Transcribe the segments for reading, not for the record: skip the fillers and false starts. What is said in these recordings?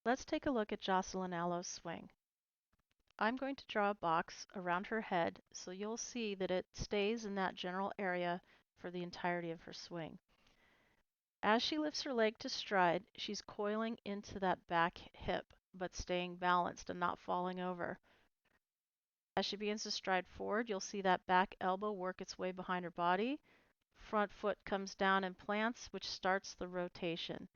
Let's take a look at Jocelyn Aloe's swing. I'm going to draw a box around her head so you'll see that it stays in that general area for the entirety of her swing. As she lifts her leg to stride, she's coiling into that back hip, but staying balanced and not falling over. As she begins to stride forward, you'll see that back elbow work its way behind her body. Front foot comes down and plants, which starts the rotation.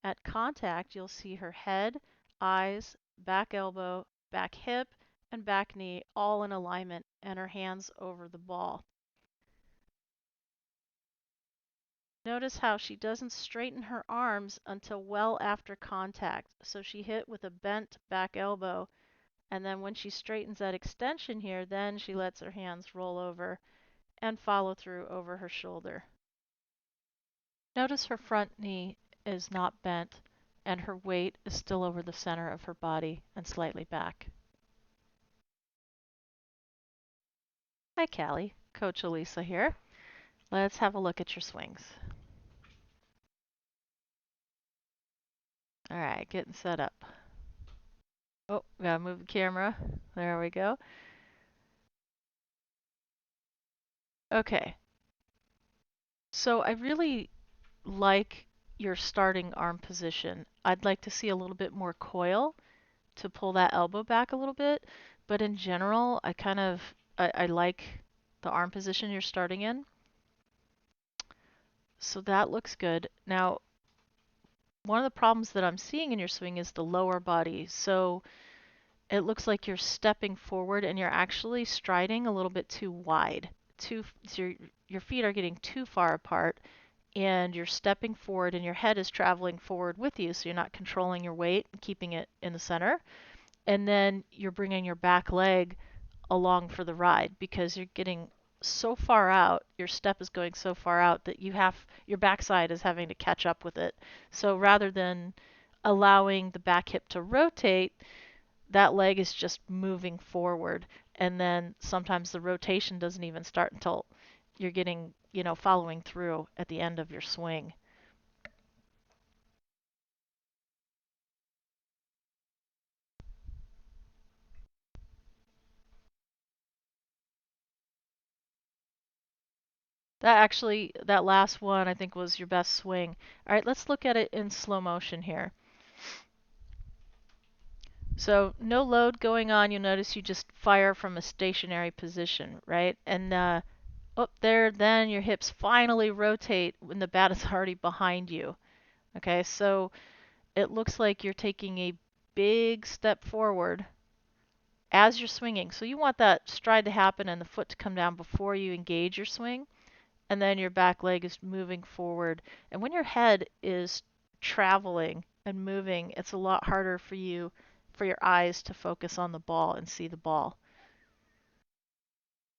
At contact, you'll see her head, eyes, back elbow, back hip, and back knee all in alignment, and her hands over the ball. Notice how she doesn't straighten her arms until well after contact. So she hit with a bent back elbow, and then when she straightens that extension here, then she lets her hands roll over and follow through over her shoulder. Notice her front knee is not bent, and her weight is still over the center of her body and slightly back. Hi, Callie. Coach Elisa here. Let's have a look at your swings. All right, getting set up. Oh, gotta move the camera. There we go. Okay. So I really like your starting arm position. I'd like to see a little bit more coil to pull that elbow back a little bit, but in general, I like the arm position you're starting in. So that looks good. Now, one of the problems that I'm seeing in your swing is the lower body. So it looks like you're stepping forward and you're actually striding a little bit too wide. So your feet are getting too far apart and you're stepping forward and your head is traveling forward with you, so you're not controlling your weight and keeping it in the center. And then you're bringing your back leg along for the ride because you're getting so far out, your step is going so far out that your backside is having to catch up with it. So rather than allowing the back hip to rotate, that leg is just moving forward. And then sometimes the rotation doesn't even start until you're getting, following through at the end of your swing. That last one I think was your best swing. All right, let's look at it in slow motion here. So no load going on. You'll notice you just fire from a stationary position, right? And up there, then your hips finally rotate when the bat is already behind you. Okay, so it looks like you're taking a big step forward as you're swinging. So you want that stride to happen and the foot to come down before you engage your swing. And then your back leg is moving forward. And when your head is traveling and moving, it's a lot harder for your eyes to focus on the ball and see the ball.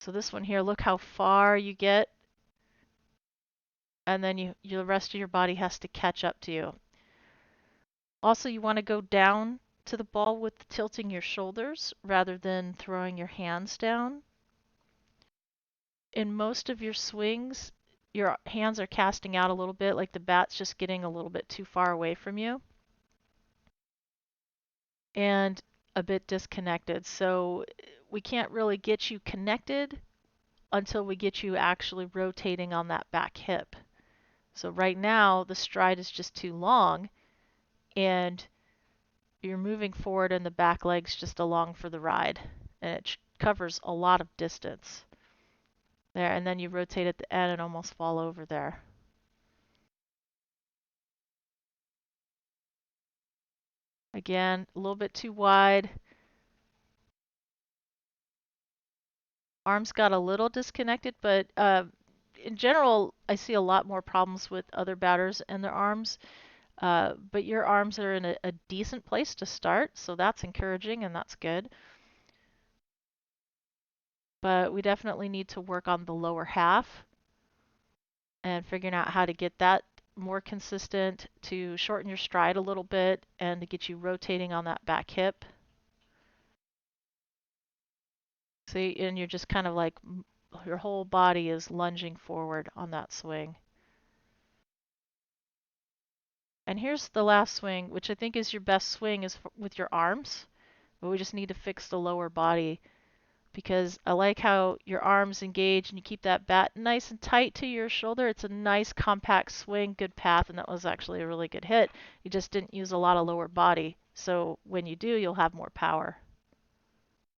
So this one here, look how far you get, and then the rest of your body has to catch up to you. Also, you want to go down to the ball with tilting your shoulders rather than throwing your hands down. In most of your swings, your hands are casting out a little bit, like the bat's just getting a little bit too far away from you and a bit disconnected. So we can't really get you connected until we get you actually rotating on that back hip. So right now, the stride is just too long and you're moving forward and the back leg's just along for the ride. And it covers a lot of distance. There, and then you rotate at the end and almost fall over there. Again, a little bit too wide. Arms got a little disconnected, but in general, I see a lot more problems with other batters and their arms. But your arms are in a decent place to start, so that's encouraging and that's good. But we definitely need to work on the lower half and figuring out how to get that more consistent to shorten your stride a little bit and to get you rotating on that back hip. See, and you're just kind of like your whole body is lunging forward on that swing. And here's the last swing, which I think is your best swing, is with your arms. But we just need to fix the lower body because I like how your arms engage and you keep that bat nice and tight to your shoulder. It's a nice compact swing, good path, and that was actually a really good hit. You just didn't use a lot of lower body. So when you do, you'll have more power.